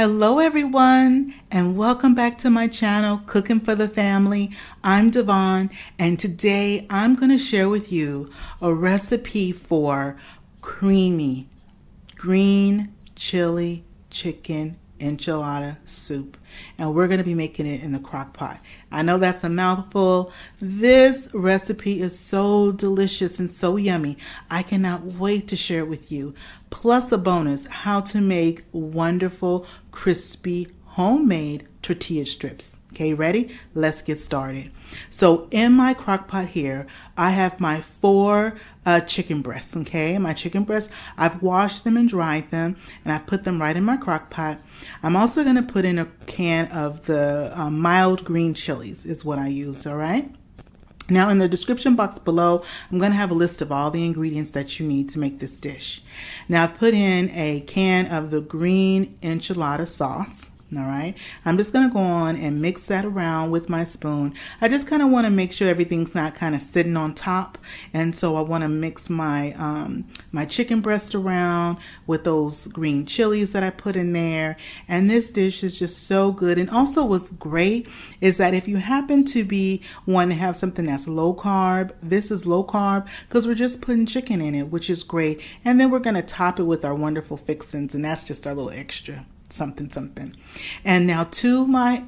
Hello everyone, and welcome back to my channel, Cooking for the Family. I'm Devon, and today I'm going to share with you a recipe for creamy green chili chicken enchilada soup. And we're going to be making it in the crock pot. I know that's a mouthful. This recipe is so delicious and so yummy. I cannot wait to share it with you. Plus a bonus, how to make wonderful, crispy, homemade tortilla strips. Okay, ready? Let's get started. So in my crock pot here, I have my 4 chicken breasts, okay? My chicken breasts, I've washed them and dried them, and I've put them right in my crock pot. I'm also gonna put in a can of the mild green chilies is what I used, all right? Now in the description box below, I'm going to have a list of all the ingredients that you need to make this dish. Now I've put in a can of the green enchilada sauce. All right, I'm just going to go on and mix that around with my spoon. I just kind of want to make sure everything's not kind of sitting on top. And so I want to mix my my chicken breast around with those green chilies that I put in there. And this dish is just so good. And also what's great is that if you happen to be wanting to have something that's low carb, this is low carb because we're just putting chicken in it, which is great. And then we're going to top it with our wonderful fixings, and that's just our little extra something. And now to my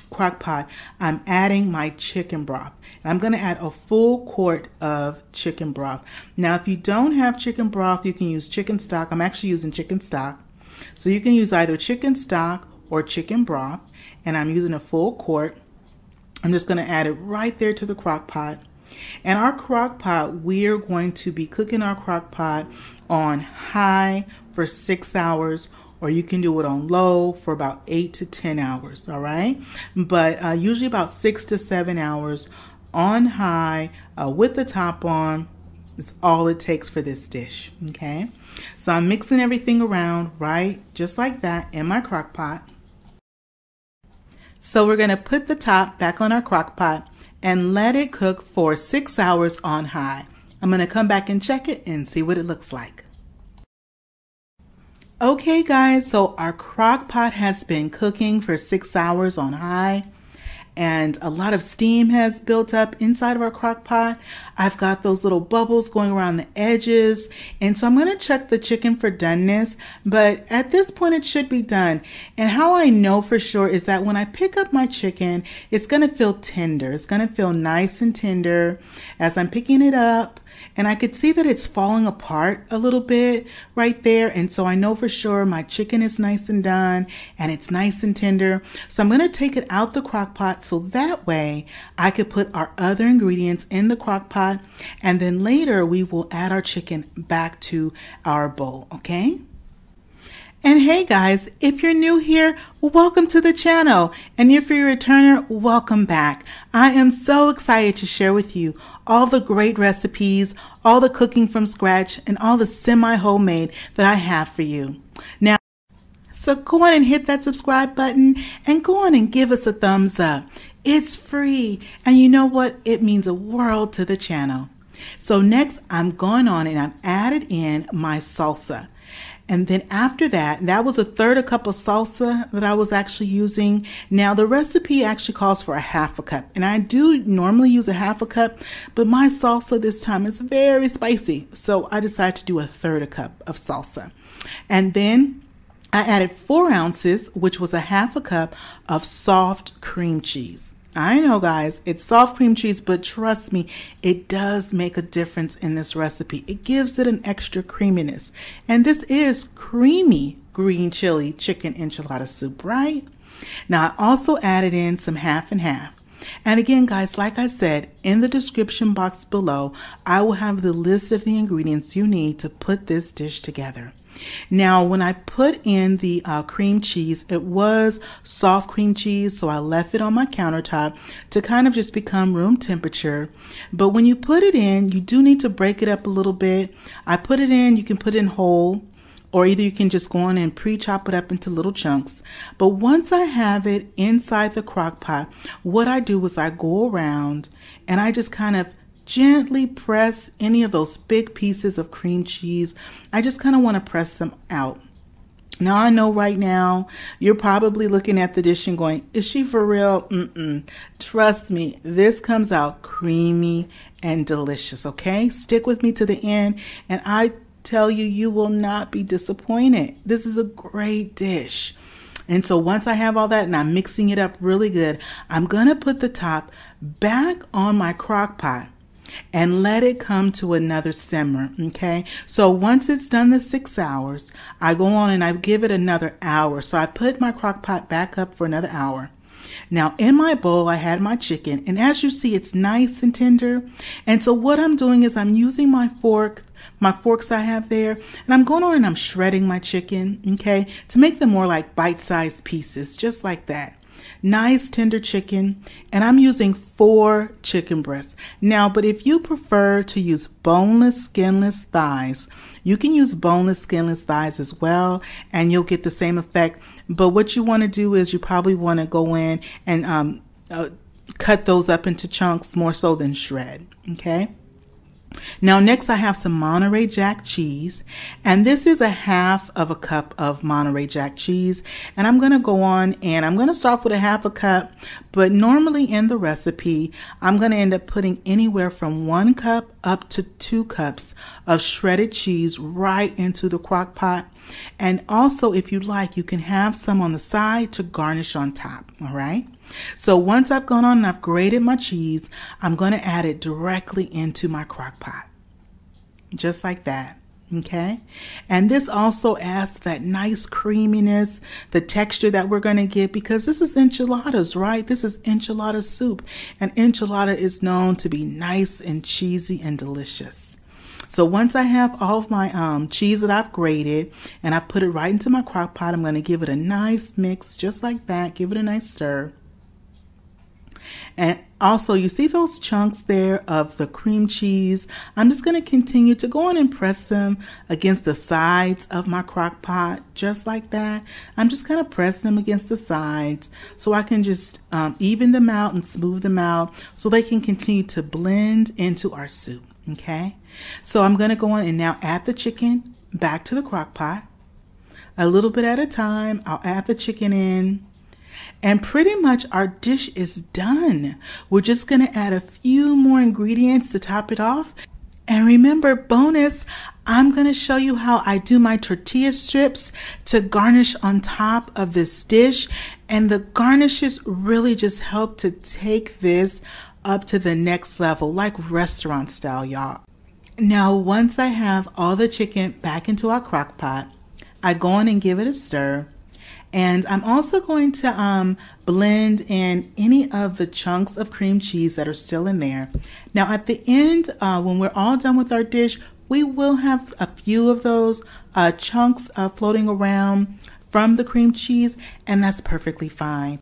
crock pot, I'm adding my chicken broth. I'm going to add a full quart of chicken broth. Now if you don't have chicken broth, you can use chicken stock. I'm actually using chicken stock. So you can use either chicken stock or chicken broth, and I'm using a full quart. I'm just going to add it right there to the crock pot. And our crock pot, we're going to be cooking our crock pot on high for 6 hours, or you can do it on low for about 8 to 10 hours, all right? But usually about 6 to 7 hours on high with the top on is all it takes for this dish, okay? So I'm mixing everything around, right, just like that in my crock pot. So we're gonna put the top back on our crock pot and let it cook for 6 hours on high. I'm gonna come back and check it and see what it looks like. Okay guys, so our crock pot has been cooking for 6 hours on high, and a lot of steam has built up inside of our crock pot. I've got those little bubbles going around the edges, and so I'm going to check the chicken for doneness, but at this point it should be done. And how I know for sure is that when I pick up my chicken, it's going to feel tender. It's going to feel nice and tender as I'm picking it up. And I could see that it's falling apart a little bit right there. And so I know for sure my chicken is nice and done and it's nice and tender. So I'm going to take it out the crock pot so that way I could put our other ingredients in the crock pot. And then later we will add our chicken back to our bowl, okay? And hey guys, if you're new here, welcome to the channel. And if you're a returner, welcome back. I am so excited to share with you all the great recipes, all the cooking from scratch, and all the semi-homemade that I have for you. Now, so go on and hit that subscribe button and go on and give us a thumbs up. It's free, and you know what? It means a world to the channel. So next, I'm going on and I've added in my salsa. And then after that, that was 1/3 cup of salsa that I was actually using. Now the recipe actually calls for 1/2 cup. And I do normally use 1/2 cup, but my salsa this time is very spicy. So I decided to do 1/3 cup of salsa. And then I added 4 ounces, which was 1/2 cup of soft cream cheese. I know guys, it's soft cream cheese, but trust me, it does make a difference in this recipe. It gives it an extra creaminess. And this is creamy green chili chicken enchilada soup, right? Now I also added in some half and half. And again guys, like I said, in the description box below, I will have the list of the ingredients you need to put this dish together. Now, when I put in the cream cheese, it was soft cream cheese, so I left it on my countertop to kind of just become room temperature. But when you put it in, you do need to break it up a little bit. I put it in, you can put it in whole, or either you can just go on and pre-chop it up into little chunks. But once I have it inside the crock pot, what I do is I go around and I just kind of gently press any of those big pieces of cream cheese. I just kind of want to press them out. Now, I know right now you're probably looking at the dish and going, is she for real? Trust me, this comes out creamy and delicious, okay? Stick with me to the end, and I tell you, you will not be disappointed. This is a great dish. And so once I have all that and I'm mixing it up really good, I'm going to put the top back on my crock pot and let it come to another simmer, okay? So once it's done the 6 hours, I go on and I give it another hour. So I put my crock pot back up for another hour. Now in my bowl, I had my chicken, and as you see, it's nice and tender. And so what I'm doing is I'm using my forks I have there, and I'm going on and I'm shredding my chicken, okay, to make them more like bite-sized pieces, just like that. Nice tender chicken, and I'm using 4 chicken breasts. Now, but if you prefer to use boneless, skinless thighs, you can use boneless, skinless thighs as well, and you'll get the same effect. But what you want to do is you probably want to go in and cut those up into chunks more so than shred, okay? Now next I have some Monterey Jack cheese, and this is a 1/2 cup of Monterey Jack cheese, and I'm going to go on and I'm going to start with a 1/2 cup, but normally in the recipe I'm going to end up putting anywhere from 1 cup up to 2 cups of shredded cheese right into the crock pot. And also, if you like, you can have some on the side to garnish on top, all right? So once I've gone on and I've grated my cheese, I'm going to add it directly into my crock pot, just like that, okay? And this also adds that nice creaminess, the texture that we're going to get, because this is enchiladas, right? This is enchilada soup, and enchilada is known to be nice and cheesy and delicious. So once I have all of my cheese that I've grated and I've put it right into my crock pot, I'm going to give it a nice mix, just like that. Give it a nice stir. And also, you see those chunks there of the cream cheese? I'm just going to continue to go on and press them against the sides of my crock pot, just like that. I'm just going to press them against the sides so I can just even them out and smooth them out so they can continue to blend into our soup, okay? So I'm going to go on and now add the chicken back to the crock pot. A little bit at a time, I'll add the chicken in. And pretty much our dish is done. We're just going to add a few more ingredients to top it off. And remember, bonus, I'm going to show you how I do my tortilla strips to garnish on top of this dish. And the garnishes really just help to take this up to the next level, like restaurant style, y'all. Now, once I have all the chicken back into our crock pot, I go on and give it a stir. And I'm also going to blend in any of the chunks of cream cheese that are still in there. Now at the end, when we're all done with our dish, we will have a few of those chunks floating around from the cream cheese, and that's perfectly fine.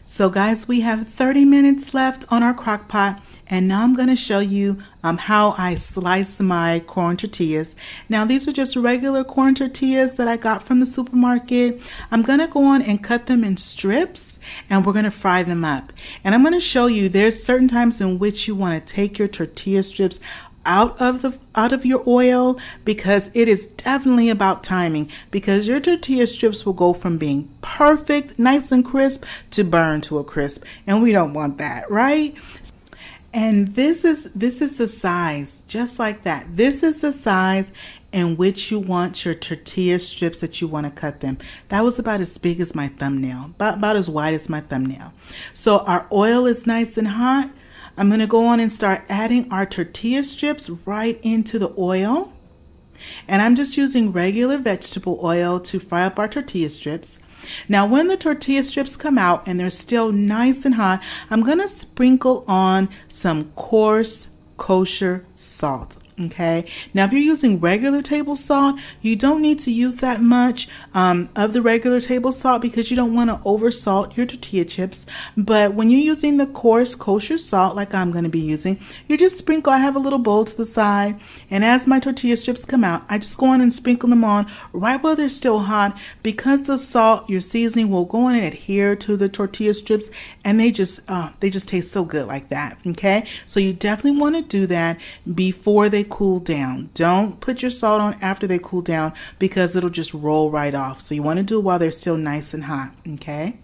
So guys, we have 30 minutes left on our crock pot, and now I'm going to show you how I slice my corn tortillas. Now these are just regular corn tortillas that I got from the supermarket. I'm going to go on and cut them in strips, and we're going to fry them up. And I'm going to show you there's certain times in which you want to take your tortilla strips out of your oil, because it is definitely about timing, because your tortilla strips will go from being perfect, nice and crisp, to burn to a crisp, and we don't want that, right? And this is the size, just like that. This is the size in which you want your tortilla strips that you want to cut them. That was about as big as my thumbnail, about as wide as my thumbnail. So our oil is nice and hot. I'm going to go on and start adding our tortilla strips right into the oil. And I'm just using regular vegetable oil to fry up our tortilla strips. Now when the tortilla strips come out and they're still nice and hot, I'm going to sprinkle on some coarse kosher salt. Okay, now if you're using regular table salt, you don't need to use that much of the regular table salt, because you don't want to over salt your tortilla chips. But when you're using the coarse kosher salt like I'm going to be using, you just sprinkle. I have a little bowl to the side, and as my tortilla strips come out, I just go on and sprinkle them on right while they're still hot, because the salt, your seasoning, will go on and adhere to the tortilla strips, and they just taste so good like that. Okay, so you definitely want to do that before they cool down. Don't put your salt on after they cool down because it'll just roll right off. So you want to do it while they're still nice and hot, okay?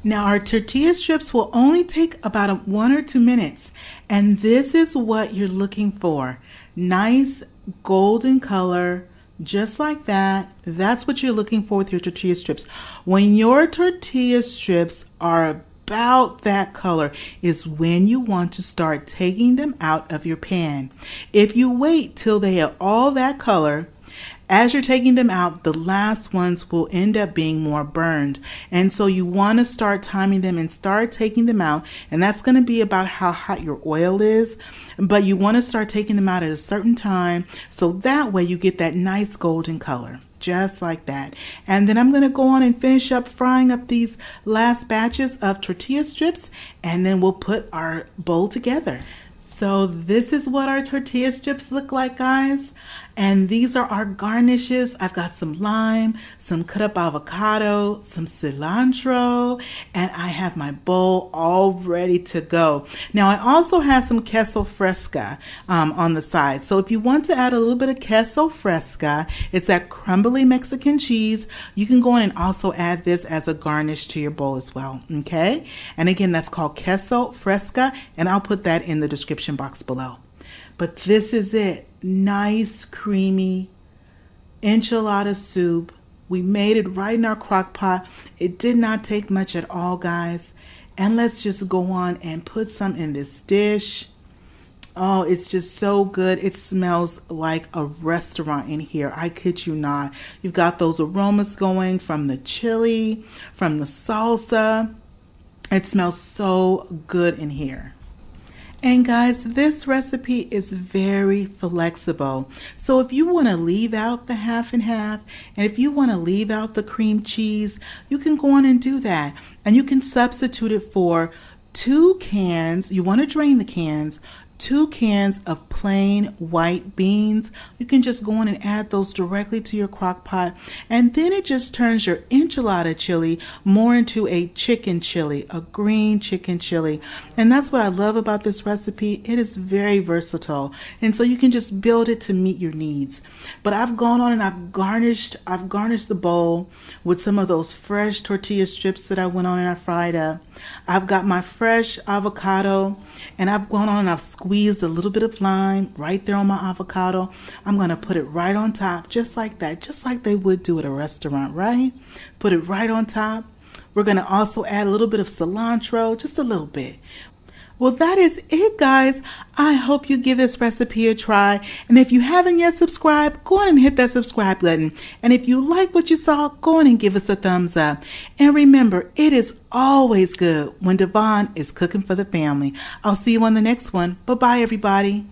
Now our tortilla strips will only take about 1 or 2 minutes, and this is what you're looking for. Nice golden color, just like that. That's what you're looking for with your tortilla strips. When your tortilla strips are about that color is when you want to start taking them out of your pan. If you wait till they are all that color, as you're taking them out, the last ones will end up being more burned. And so you want to start timing them and start taking them out. And that's going to be about how hot your oil is. But you want to start taking them out at a certain time. So that way you get that nice golden color. Just like that. And then I'm going to go on and finish up frying up these last batches of tortilla strips. And then we'll put our bowl together. So this is what our tortilla strips look like, guys. And these are our garnishes. I've got some lime, some cut up avocado, some cilantro, and I have my bowl all ready to go. Now I also have some Queso Fresca on the side. So if you want to add a little bit of Queso Fresca, it's that crumbly Mexican cheese. You can go in and also add this as a garnish to your bowl as well. Okay. And again, that's called Queso Fresca, and I'll put that in the description box below. But this is it. Nice, creamy enchilada soup. We made it right in our crock pot. It did not take much at all, guys. And let's just go on and put some in this dish. Oh, it's just so good. It smells like a restaurant in here. I kid you not. You've got those aromas going from the chili, from the salsa. It smells so good in here. And guys, this recipe is very flexible. So if you want to leave out the half and half, and if you want to leave out the cream cheese, you can go on and do that. And you can substitute it for 2 cans. You want to drain the cans. 2 cans of plain white beans. You can just go in and add those directly to your crock pot, and then it just turns your enchilada chili more into a chicken chili, a green chicken chili. And that's what I love about this recipe. It is very versatile, and so you can just build it to meet your needs. But I've gone on and I've garnished the bowl with some of those fresh tortilla strips that I went on and I fried up. I've got my fresh avocado, and I've gone on and I've squeezed a little bit of lime right there on my avocado. I'm going to put it right on top, just like that, just like they would do at a restaurant, right? Put it right on top. We're going to also add a little bit of cilantro, just a little bit. Well, that is it, guys. I hope you give this recipe a try. And if you haven't yet subscribed, go on and hit that subscribe button. And if you like what you saw, go on and give us a thumbs up. And remember, it is always good when Devon is cooking for the family. I'll see you on the next one. Bye-bye, everybody.